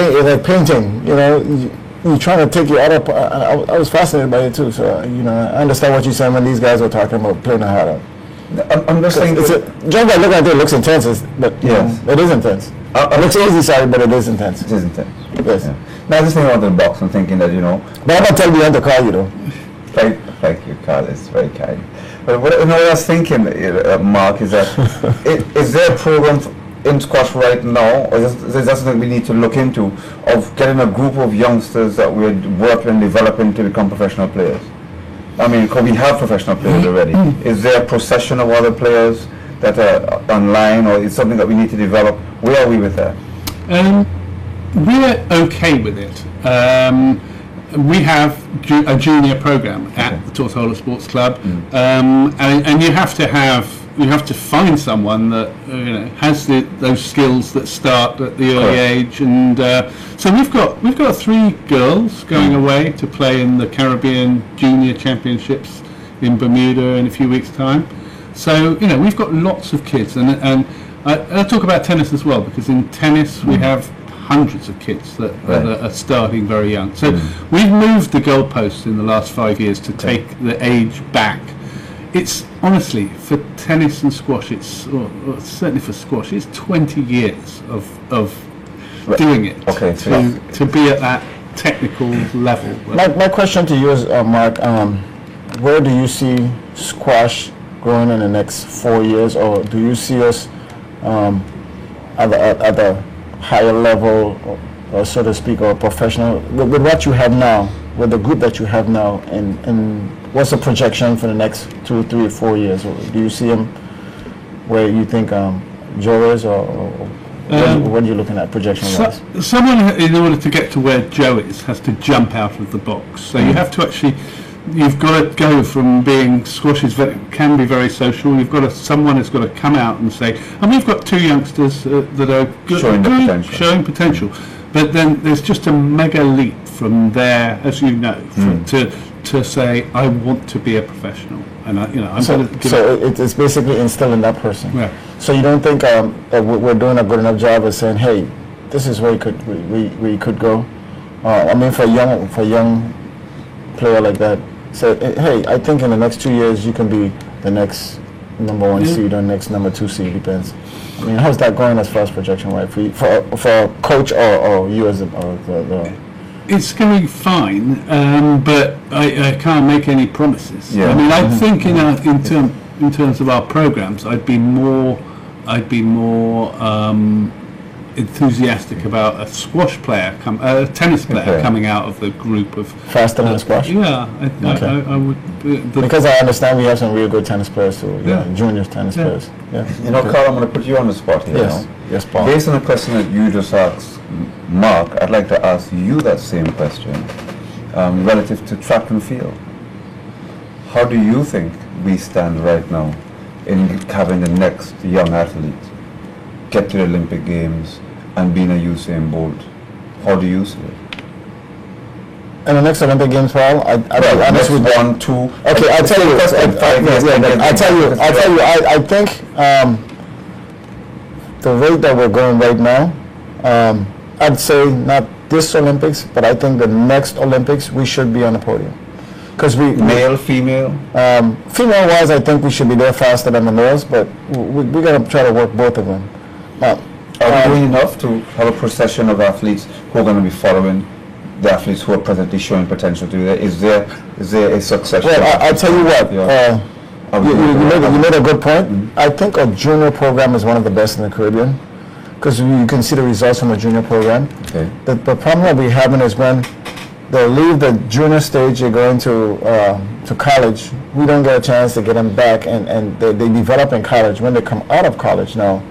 B: painting. You're trying to take you out of. I was fascinated by it too. So I understand what you're saying when these guys were talking about playing the heart out.
A: I'm just saying.
B: Jump that look like it looks intense, but yes, it is intense. It looks easy, sorry, but it is intense.
A: It is intense.
B: Yes.
A: Yeah. Now, I just think out of the box and thinking that
B: But I'm not telling you to call you though.
A: Thank you, Carl. It's very kind. But what I was thinking, Mark, is that is there a program in squash right now, or is that something we need to look into, of getting a group of youngsters that we're working and developing to become professional players? I mean, because we have professional players already. Is there a procession of other players that are online, or is something that we need to develop? Where are we with that?
C: We're okay with it. We have a junior program at the Tortola Sports Club, and you have to find someone that has those skills that start at the early age, and so we've got 3 girls going away to play in the Caribbean Junior Championships in Bermuda in a few weeks' time. So we've got lots of kids, and I'll talk about tennis as well, because in tennis we have hundreds of kids that are starting very young. So we've moved the goalposts in the last 5 years to take the age back. It's honestly, for tennis and squash, or certainly for squash, it's 20 years of doing it to be at that technical level.
B: My question to you is, Mark, where do you see squash growing in the next 4 years, or do you see us at the higher level, or so to speak, or professional, with what you have now, with the group that you have now, and what's the projection for the next 2, 3, 4 years? Or do you see them where you think Joe is, or what are you looking at projection-wise?
C: Someone, in order to get to where Joe is, has to jump out of the box. So you have to actually, you've got to go from being squash can be very social. Someone has got to come out and say, and we've got 2 youngsters that are showing potential. But then there's just a mega leap from there, as you know, to say, I want to be a professional, and I'm going to give it.
B: It's basically instilling that person.
C: Yeah.
B: So you don't think that we're doing a good enough job of saying, hey, this is where we could go. I mean, for a young player like that, say, hey, I think in the next 2 years you can be the next number 1 seed or next number 2 seed, depends. I mean, how's that going as far as projection, right? For a coach or you as the
C: It's going fine, but I can't make any promises.
A: Yeah.
C: I mean, I think in terms of our programs, I'd be more enthusiastic about a squash player, a tennis player coming out of the group of
B: faster than squash.
C: Yeah, I would.
B: Because I understand we have some real good tennis players too. Yeah, junior tennis players. Yeah.
A: You know, Carl, I'm going to put you on the spot here.
B: Yes.
A: Now.
B: Yes, Paul.
A: Based on the question that you just asked, Mark, I'd like to ask you that same question relative to track and field. How do you think we stand right now in having the next young athlete get to the Olympic Games and being a Usain Bolt? How do you see it?
B: In the next Olympic Games, Paul, I'll be honest with
A: 1, 2.
B: Okay, I'll tell you. I think the rate that we're going right now, I'd say not this Olympics, but I think the next Olympics we should be on the podium. Because
A: male, female?
B: Female-wise, I think we should be there faster than the males, but we're going to try to work both of them.
A: Are we doing enough to have a procession of athletes who are going to be following the athletes who are presently showing potential to do that? Is there a succession?
B: Well, I'll tell you what. You made a good point. Mm-hmm. I think a junior program is one of the best in the Caribbean because you can see the results from a junior program.
A: Okay.
B: The problem that we're having is when they leave the junior stage, they go into college. We don't get a chance to get them back, and they develop in college. When they come out of college now,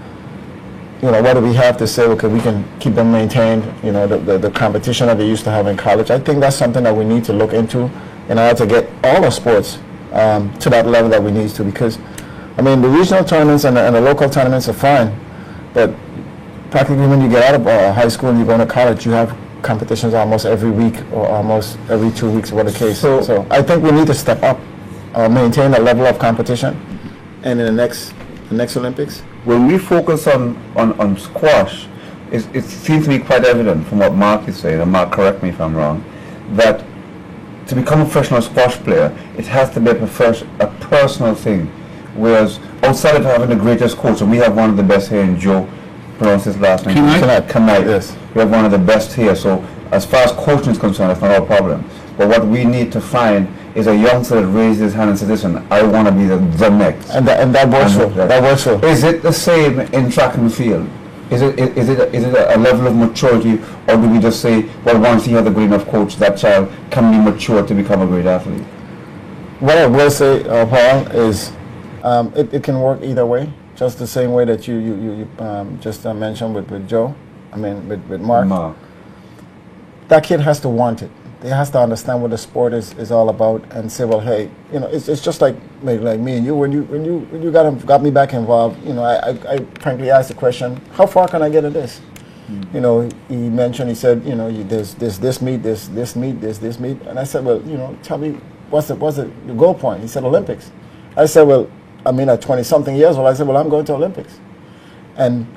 B: what do we have to say? Okay, we can keep them maintained. The competition that they used to have in college. I think that's something that we need to look into in order to get all the sports to that level that we need to. Because, the regional tournaments and the local tournaments are fine, but practically when you get out of high school and you go into college, you have competitions almost every week or almost every 2 weeks, whatever the case. So I think we need to step up, maintain a level of competition, and in the next Olympics.
A: When we focus on squash, it seems to be quite evident from what Mark is saying, and Mark, correct me if I'm wrong, that to become a professional squash player, it has to be a personal thing. Whereas outside of having the greatest coach, and we have one of the best here in Joe, pronounce his last name. Knight.
B: Yes.
A: We have one of the best here. So as far as coaching is concerned, it's not our problem. But what we need to find is a youngster that raises his hand and says, listen, I want to be the next.
B: And that works for. That works for.
A: Is it the same in track and field? Is it a level of maturity, or do we just say, well, once you have a good enough coach, that child can be mature to become a great athlete?
B: What I will say, Paul, is it can work either way. Just the same way that you just mentioned with Joe, with Mark. That kid has to want it. He has to understand what the sport is all about and say, well, hey, it's just like me and you. When you got me back involved, I frankly asked the question, how far can I get at this? He mentioned, he said, there's this meet, there's this meet, there's this meet, and I said, well, tell me what's the goal point? He said Olympics. I said, well, at 20-something years old, I said, well, I'm going to Olympics. And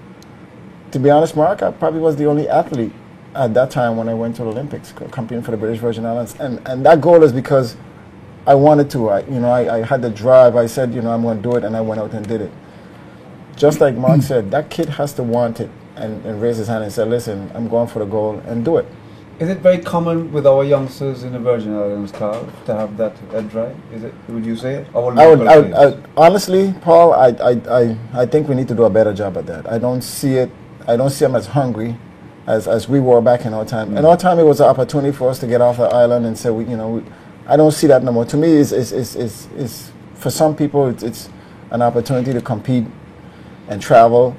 B: to be honest, Mark, I probably was the only athlete at that time when I went to the Olympics, competing for the British Virgin Islands. And that goal is because I wanted to. I had the drive. I said, I'm going to do it, and I went out and did it. Just like Mark said, that kid has to want it and raise his hand and say, listen, I'm going for the goal, and do it.
A: Is it very common with our youngsters in the Virgin Islands, Carl, to have that drive? Would you say it?
B: I honestly, Paul, I think we need to do a better job at that. I don't see it. I don't see them as hungry as we were back in our time. In our time, it was an opportunity for us to get off the island and say, I don't see that no more. To me, it's for some people, it's an opportunity to compete and travel.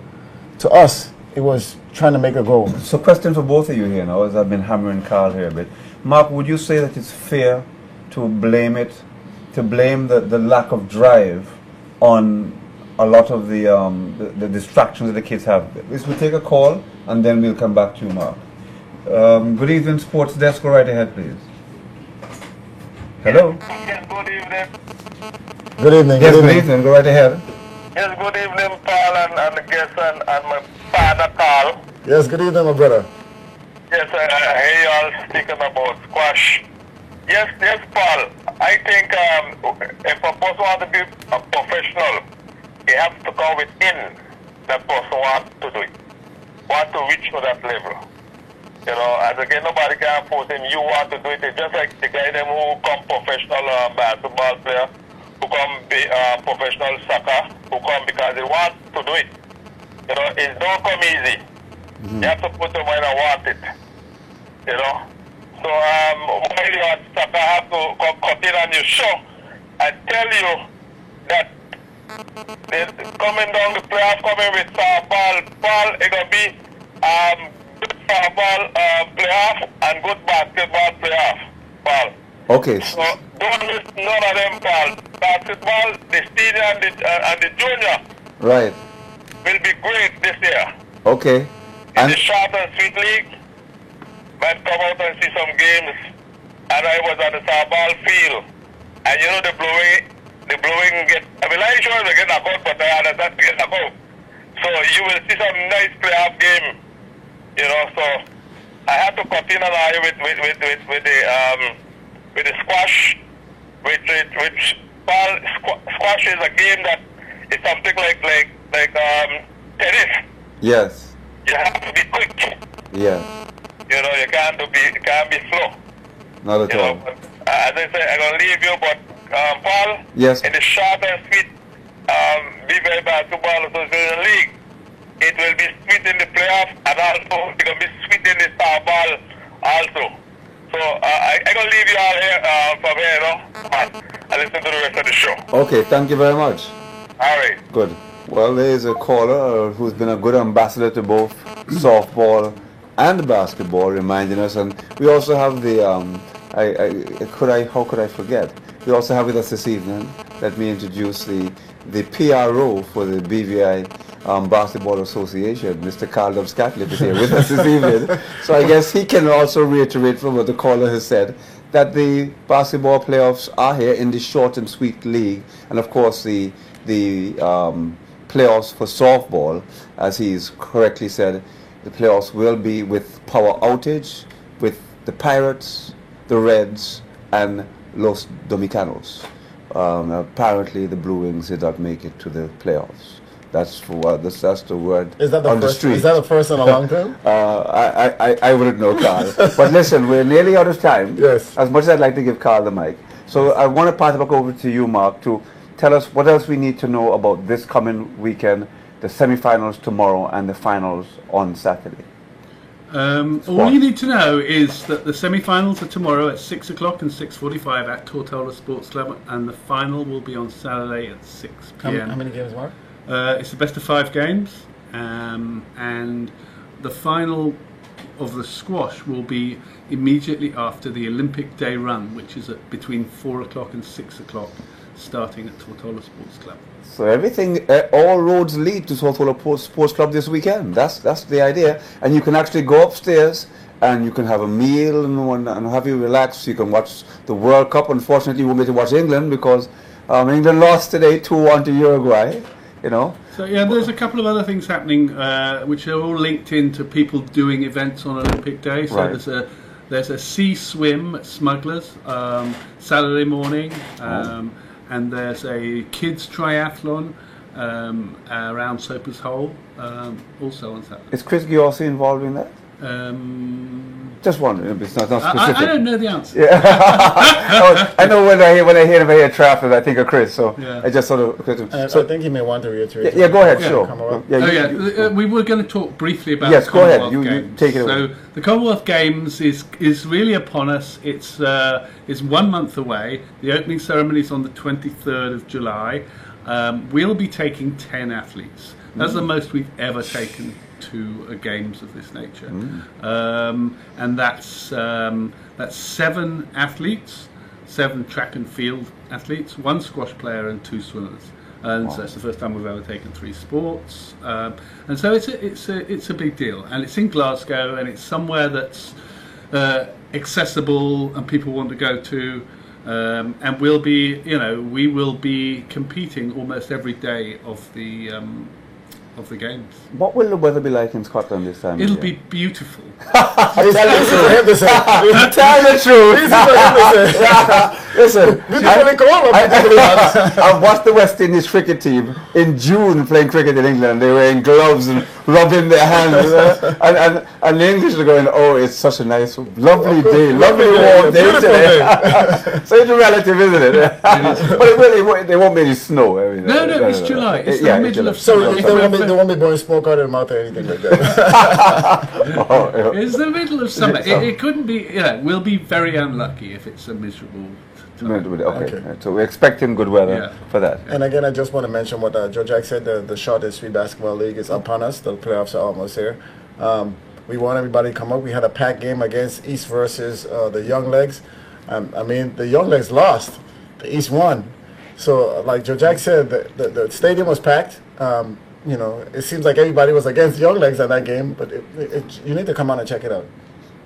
B: To us, it was trying to make a goal.
A: So question for both of you here now, as I've been hammering Carl here a bit. Mark, would you say that it's fair to blame the lack of drive on a lot of the distractions that the kids have? We'll take a call and then we'll come back to you, Mark. Good evening, Sports Desk. Go right ahead, please. Hello?
E: Yes, good evening.
B: Good evening.
A: Yes, good evening. Go right ahead.
E: Yes, good evening, Paul, and the guest, and my father, Carl.
B: Yes, good evening, my brother.
E: Yes, I hear you all speaking about squash. Yes, Paul. I think if a person wants to be a professional, he has to come within that person wants to do it, want to reach to that level. As again, nobody can force him. You want to do it. It's just like the guy them who come professional basketball player, who come be professional soccer, who come because they want to do it. It don't come easy. You have to put them when I want it. You know? So, while you are stuck, I have to cut in on your show and tell you that coming down the playoff, coming with softball, Paul, it's going to be good softball playoff and good basketball playoff, Paul.
A: Okay.
E: So don't miss none of them, Paul. Basketball, the senior and the junior
A: Right.
E: will be great this year.
A: Okay.
E: In
A: And
E: the short and sweet league, might come out and see some games. And I was on the softball field. And you know the blowing get, I mean, I'm sure they get knocked out, but I understand to get knocked out. So you will see some nice playoff game. You know, so I have to continue on with the squash, which squash is a game that is something like tennis.
A: yes.
E: You have to be quick.
A: Yes.
E: You know, you can't be slow.
A: Not at
E: You know,
A: all.
E: but, as I say, I'm gonna leave you, but Paul,
A: Yes.
E: in the short and sweet BVI Basketball Association League, it will be sweet in the playoff, and also it's gonna be sweet in the softball also. So I'm gonna leave you all here from here, you know, and listen to the rest of the show.
A: Okay, thank you very much.
E: All right.
A: Good. Well, there is a caller who's been a good ambassador to both softball and basketball, reminding us, and we also have the how could I forget? We also have with us this evening. Let me introduce the PRO for the BVI Basketball Association, Mr. Carl Dubs-Catlett, is here with us this evening. So I guess he can also reiterate from what the caller has said, that the basketball playoffs are here in the short and sweet league, and of course the playoffs for softball, as he's correctly said, the playoffs will be with power outage, with the Pirates, the Reds, and Los Dominicanos. Apparently, the Blue Wings did not make it to the playoffs. That's the word
B: Is that the
A: on the
B: first?
A: street.
B: Is that the first in a long time?
A: I wouldn't know, Carl. But listen, we're nearly out of time.
B: Yes.
A: As much as I'd like to give Carl the mic. So I want to pass it back over to you, Mark, to tell us what else we need to know about this coming weekend, the semifinals tomorrow and the finals on Saturday.
C: All you need to know is that the semi-finals are tomorrow at 6 o'clock and 6:45 at Tortola Sports Club, and the final will be on Saturday at 6 p.m.
B: How many games more?
C: It's the best of 5 games, and the final of the squash will be immediately after the Olympic Day run, which is at between 4 o'clock and 6 o'clock, starting at Tortola Sports Club.
A: So everything, all roads lead to Tortola Sports Club this weekend. That's the idea. And you can actually go upstairs and you can have a meal and have you relax. You can watch the World Cup. Unfortunately, you won't be able to watch England because England lost today 2-1 to Uruguay. You know.
C: So yeah, there's a couple of other things happening which are all linked into people doing events on Olympic Day. So
A: Right.
C: there's a sea swim at Smugglers Saturday morning. And there's a kids triathlon around Soper's Hole, also on Saturday.
A: Is Chris Giossi involved in that? Just wondering. It's not specific.
C: I don't know the answer.
A: Yeah. I know when I hear triathlon, I think of Chris. So
C: Yeah.
A: I just sort of.
B: So I think he may want to reiterate.
A: Yeah, go ahead.
C: Yeah.
A: Sure.
B: Come on.
C: We were going to talk briefly about
A: Yes,
C: the
A: go ahead.
C: Commonwealth
A: You
C: Games.
A: take it away.
C: So the Commonwealth Games is really upon us. It's 1 month away. The opening ceremony is on the 23rd of July. We'll be taking 10 athletes. That's the most we've ever taken to games of this nature, and that's 7 athletes, 7 track and field athletes, 1 squash player, and 2 swimmers. And so it's the first time we've ever taken 3 sports, and so it's a big deal, and it's in Glasgow, and it's somewhere that's accessible and people want to go to. And we will be competing almost every day of the games.
A: What will the weather be like in Scotland this time?
C: It'll be beautiful.
B: This is for him to say.
A: Tell the truth.
B: This is for him to say.
A: Listen,
B: Beautifully cold,
A: I watched the West Indies cricket team in June playing cricket in England. They were wearing gloves and rubbing their hands, and the English are going, oh, it's such a nice, lovely day, lovely warm day today. So it's relative, isn't it? But it won't make it snow. I mean,
C: No, it's July. It's the middle of
B: So
C: summer.
B: they won't be blowing smoke out of their mouth or anything like that.
C: It's the middle of summer. It couldn't be. Yeah, we'll be very unlucky if it's a miserable time.
A: Okay. So we're expecting good weather for that.
B: And again, I just want to mention what Joe Jack said. The Short History Basketball League is upon us. The playoffs are almost here. We want everybody to come up. We had a packed game against East versus the Young Legs. I mean, the Young Legs lost. The East won. So, like Joe Jack said, the stadium was packed. You know, it seems like everybody was against Young Legs at that game, but you need to come on and check it out.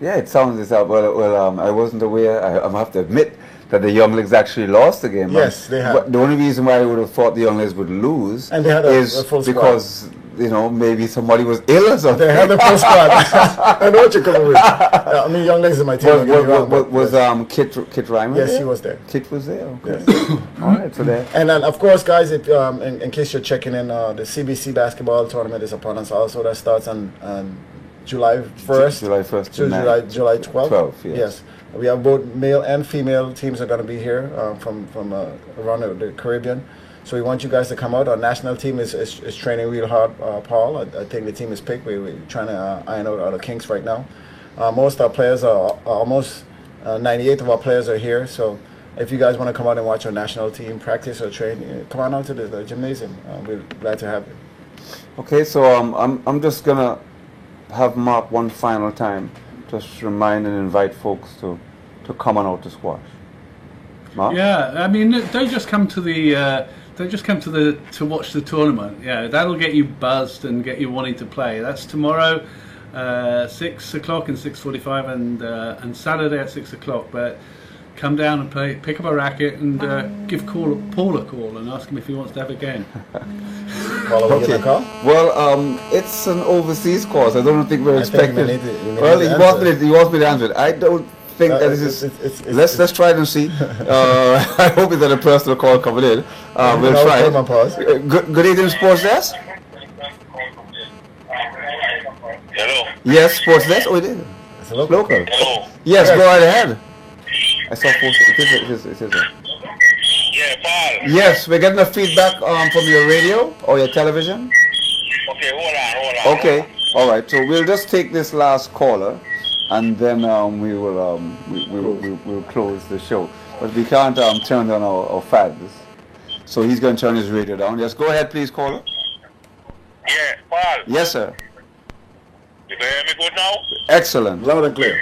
A: Yeah, it sounds well. I wasn't aware. I have to admit that the Young Legs actually lost the game.
B: Yes, they have.
A: But the only reason why I would have thought the Young Legs would lose
B: and they had a full
A: because maybe somebody was ill or something.
B: They had a full squad. I know what you're coming with. I mean, Young Legs is my team.
A: Was Kit Ryman?
B: Yes,
A: there?
B: he was there.
A: Kit was there. Okay.
B: Yes.
A: All right, so there.
B: And then, of course, guys, if in case you're checking in, the CBC basketball tournament is upon us. Also, that starts on July 1st.
A: July 1st
B: to July 12th.
A: Yes.
B: We have both male and female teams are going to be here from around the Caribbean. So we want you guys to come out. Our national team is training real hard, Paul. I think the team is picked. We're trying to iron out all the kinks right now. Most of our players are almost 98 of our players are here. So if you guys want to come out and watch our national team practice or train, come on out to the gymnasium. We're glad to have you.
A: Okay, so I'm just gonna have Mark one final time, just remind and invite folks to come on out to squash. Mark?
C: Yeah, I mean, don't just come to the. Don't just come to watch the tournament. Yeah, that'll get you buzzed and get you wanting to play. That's tomorrow, 6 o'clock and 6:45, and Saturday at 6 o'clock. But come down and play. Pick up a racket and give Paul a call and ask him if he wants to have a game.
A: Okay. Well, it's an overseas course. I don't think we're expecting. He wants me to answer it. I don't think that this is. Let's try it and see. I hope it's not a personal call coming in. We'll try it. Good evening, Sports Desk.
E: Hello.
A: Yes, Sports Desk. Oh, it is.
B: It's local.
E: Hello.
A: Yes, go right ahead. I saw it is.
E: Yeah, Paul.
A: Yes, we're getting a feedback from your radio or your television.
E: Okay, hold on.
A: Okay, all right. So we'll just take this last caller, and then we'll close the show. But we can't turn down our fads. So he's going to turn his radio down. Yes, go ahead, please, caller.
E: Yeah, Paul.
A: Yes, sir.
E: You can hear me good now?
A: Excellent.
B: Loud and clear.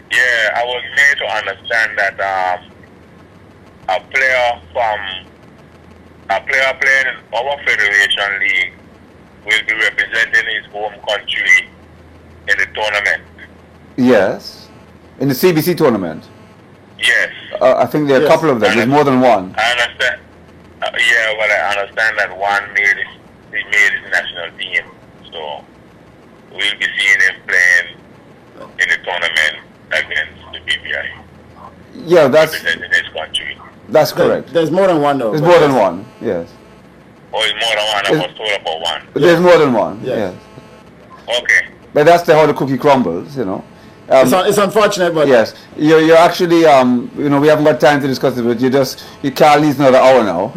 E: Yeah, I was made to understand that a player playing in our Federation League will be representing his home country in the tournament.
A: Yes. In the CBC tournament?
E: Yes.
A: I think there are a couple of them. There's more than one.
E: I understand. I understand that one made his national team. So we'll be seeing him playing in the tournament against the BVI.
A: Yeah, that's
E: representing his country.
A: That's correct.
B: There's more than one, though.
A: There's more than one, yes.
E: Oh, it's more than one. I was told about one.
A: There's more than one, yes.
E: Okay.
A: But that's how the cookie crumbles, you know.
B: It's unfortunate, but
A: yes, you're actually we haven't got time to discuss it, but you can't leave another hour now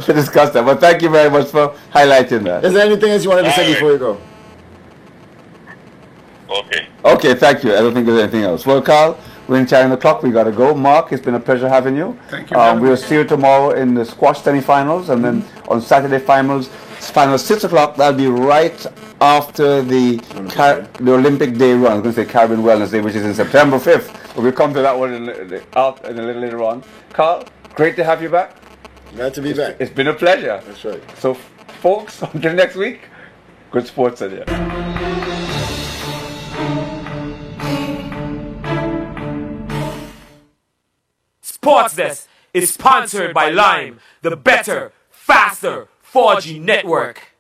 A: to discuss that. But thank you very much for highlighting that.
B: Is there anything else you wanted to say before you go?
E: Okay.
A: Okay, thank you. I don't think there's anything else. Well, Carl, we're in time on the clock. We got to go. Mark, it's been a pleasure having you.
C: Thank you.
A: We'll see you tomorrow in the squash semi-finals, and then on Saturday finals 6 o'clock. That'll be right after the Olympic Day run. I was going to say Caribbean Wellness Day, which is in September 5th. But we'll come to that one in a little later on. Carl, great to have you back.
B: Glad to be back.
A: It's been a pleasure.
B: That's right.
A: So, folks, until next week, good sports in you.
D: Sports Desk is sponsored by Lime, the better, faster 4G network.